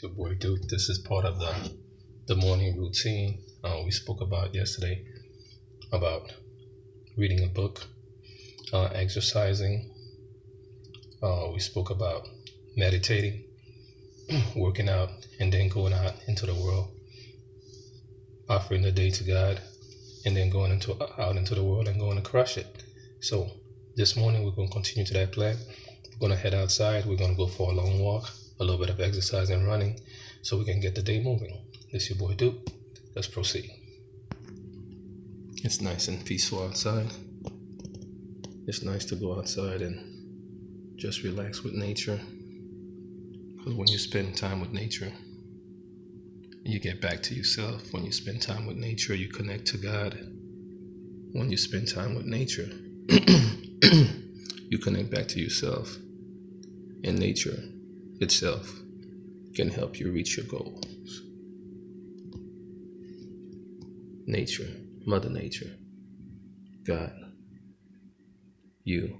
Your boy Duke. This is part of the morning routine. We spoke about yesterday about reading a book, exercising. We spoke about meditating, working out, and then going out into the world, offering the day to God, and then going out into the world and going to crush it. So this morning we're going to continue to that plan. We're going to head outside. We're going to go for a long walk, a little bit of exercise and running, so we can get the day moving. This is your boy Duke. Let's proceed. It's nice and peaceful outside. It's nice to go outside and just relax with nature. Because when you spend time with nature, you get back to yourself. When you spend time with nature, you connect to God. When you spend time with nature, you connect back to yourself. And nature itself can help you reach your goals. Nature, Mother Nature, God, you,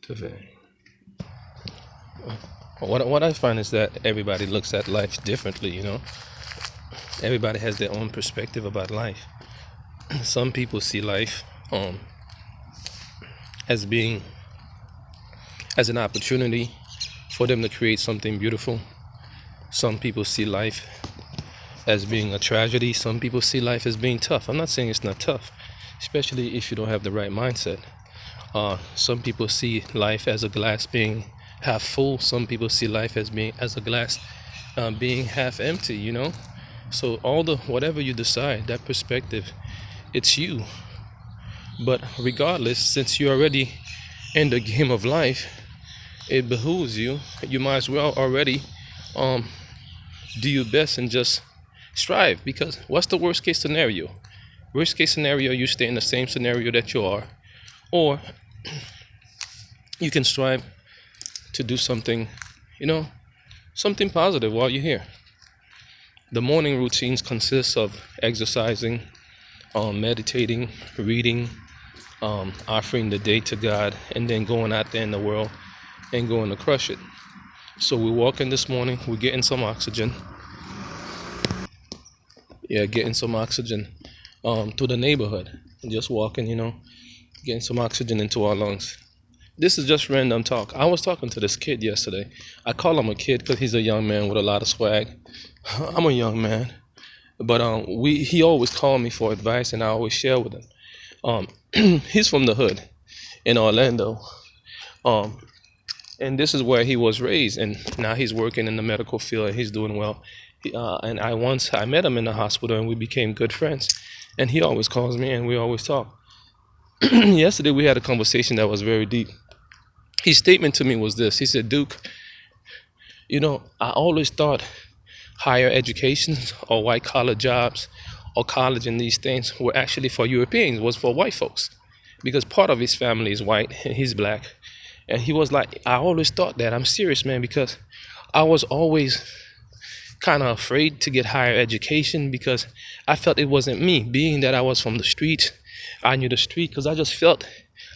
Divine. What I find is that everybody looks at life differently, Everybody has their own perspective about life. Some people see life as being as an opportunity for them to create something beautiful. Some people see life as being a tragedy. Some people see life as being tough. I'm not saying it's not tough, especially if you don't have the right mindset. Some people see life as a glass being half full. Some people see life as a glass being half empty, So whatever you decide, that perspective, it's you. But regardless, since you're already in the game of life, it behooves you. You might as well already do your best and just strive. Because what's the worst case scenario? Worst case scenario, you stay in the same scenario that you are, or you can strive to do something, something positive while you're here. The morning routines consist of exercising, meditating, reading, offering the day to God, and then going out there in the world and going to crush it. So we're walking this morning, we're getting some oxygen. Getting some oxygen to the neighborhood. Just walking, getting some oxygen into our lungs. This is just random talk. I was talking to this kid yesterday. I call him a kid because he's a young man with a lot of swag. I'm a young man. But he always called me for advice, and I always share with him. He's from the hood in Orlando. And this is where he was raised, and now he's working in the medical field, and he's doing well. And I met him in the hospital, and we became good friends. And he always calls me, and we always talk. Yesterday, we had a conversation that was very deep. His statement to me was this. He said, Duke, I always thought higher education or white-collar jobs or college and these things were actually for Europeans, was for white folks. Because part of his family is white, and he's black. And he was like, I always thought that. I'm serious, man, because I was always kind of afraid to get higher education because I felt it wasn't me. Being that I was from the streets, I knew the street because I just felt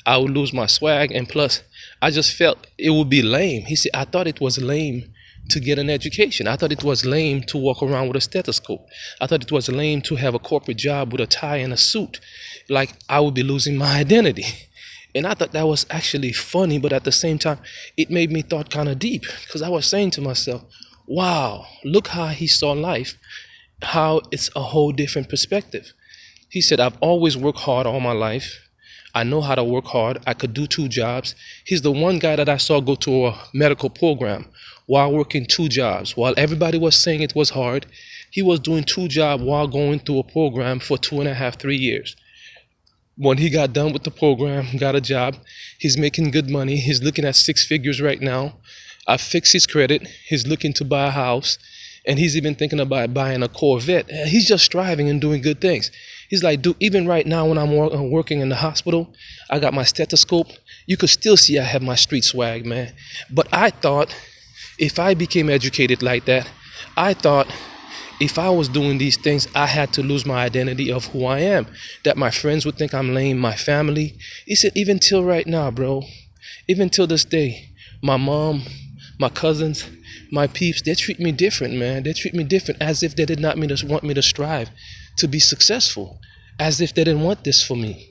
I would lose my swag, and plus I just felt it would be lame. He said, I thought it was lame to get an education. I thought it was lame to walk around with a stethoscope. I thought it was lame to have a corporate job with a tie and a suit. Like I would be losing my identity. And I thought that was actually funny, but at the same time, it made me thought kind of deep because I was saying to myself, wow, look how he saw life, how it's a whole different perspective. He said, I've always worked hard all my life. I know how to work hard. I could do 2 jobs. He's the one guy that I saw go to a medical program while working 2 jobs. While everybody was saying it was hard, he was doing 2 jobs while going through a program for 2.5, 3 years. When he got done with the program, got a job, he's making good money. He's looking at 6 figures right now. I fixed his credit. He's looking to buy a house. And he's even thinking about buying a Corvette. He's just striving and doing good things. He's like, dude, even right now when I'm working in the hospital, I got my stethoscope. You could still see I have my street swag, man. But I thought if I became educated like that, I thought if I was doing these things, I had to lose my identity of who I am, that my friends would think I'm lame, my family. He said, even till right now, bro, even till this day, my mom, my cousins, my peeps, they treat me different, man. They treat me different, as if they did not want me to strive to be successful, as if they didn't want this for me.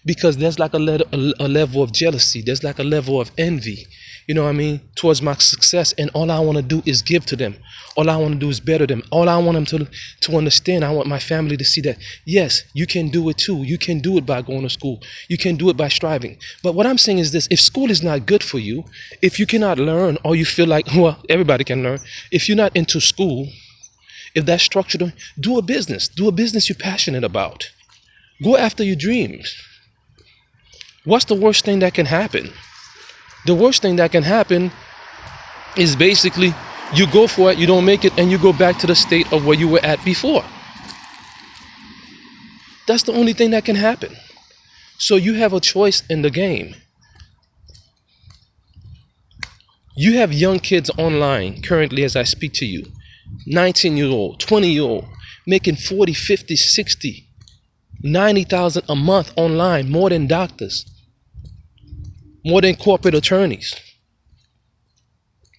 Because there's like a level of jealousy. There's like a level of envy, you know what I mean, towards my success. And all I want to do is give to them. All I want to do is better them. All I want them to understand, I want my family to see that, yes, you can do it too. You can do it by going to school. You can do it by striving. But what I'm saying is this: if school is not good for you, if you cannot learn, or you feel like, well, everybody can learn, if you're not into school, if that's structured, do a business. Do a business you're passionate about. Go after your dreams. What's the worst thing that can happen? The worst thing that can happen is basically you go for it, you don't make it, and you go back to the state of where you were at before. That's the only thing that can happen. So you have a choice in the game. You have young kids online currently as I speak to you, 19-year-old, 20-year-old, making 40, 50, 60, 90,000 a month online, more than doctors, more than corporate attorneys,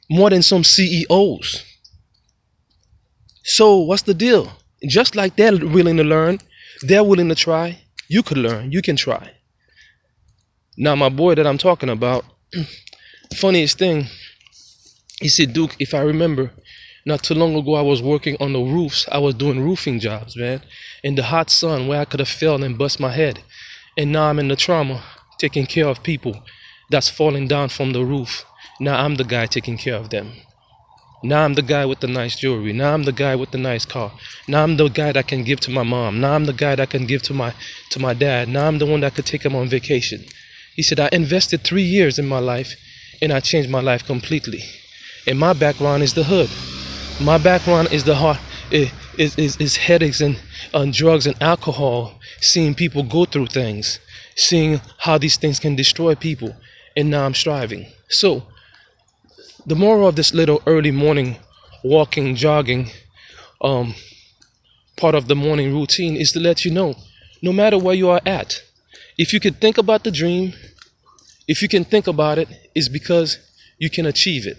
more than some CEOs. So what's the deal? Just like they're willing to learn, they're willing to try. You could learn, you can try. Now my boy that I'm talking about, funniest thing, he said, Duke, if I remember, not too long ago I was working on the roofs. I was doing roofing jobs, man, in the hot sun where I could have fell and bust my head. And now I'm in the trauma, taking care of people that's falling down from the roof. Now I'm the guy taking care of them. Now I'm the guy with the nice jewelry. Now I'm the guy with the nice car. Now I'm the guy that can give to my mom. Now I'm the guy that can give to my dad. Now I'm the one that could take him on vacation. He said, I invested 3 years in my life and I changed my life completely. And my background is the hood. My background is the heart, is headaches and drugs and alcohol, seeing people go through things, seeing how these things can destroy people. And now I'm striving. So the moral of this little early morning walking, jogging, part of the morning routine is to let you know, no matter where you are at, if you can think about the dream, if you can think about it, it's because you can achieve it.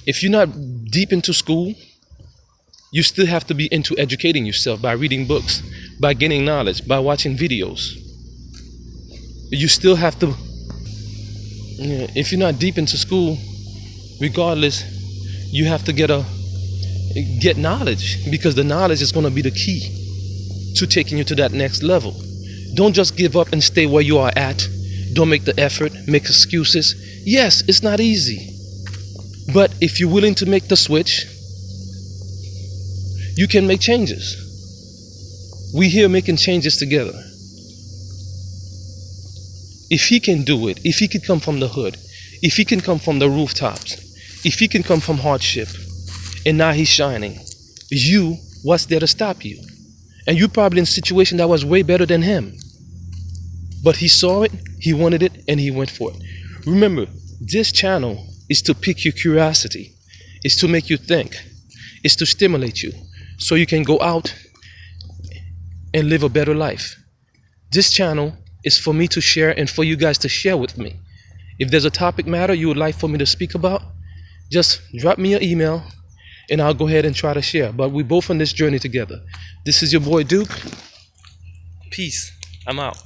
If you're not deep into school, you still have to be into educating yourself by reading books, by gaining knowledge, by watching videos. You still have to, if you're not deep into school, regardless, you have to get knowledge, because the knowledge is going to be the key to taking you to that next level. Don't just give up and stay where you are at. Don't make the effort, make excuses. Yes, it's not easy. But if you're willing to make the switch, you can make changes. We here making changes together. If he can do it, if he can come from the hood, if he can come from the rooftops, if he can come from hardship, and now he's shining, what's there to stop you? And you're probably in a situation that was way better than him. But he saw it, he wanted it, and he went for it. Remember, this channel is to pique your curiosity. It's to make you think. It's to stimulate you so you can go out and live a better life. This channel is for me to share and for you guys to share with me. If there's a topic matter you would like for me to speak about, just drop me an email and I'll go ahead and try to share. But we're both on this journey together. This is your boy Duke. Peace. I'm out.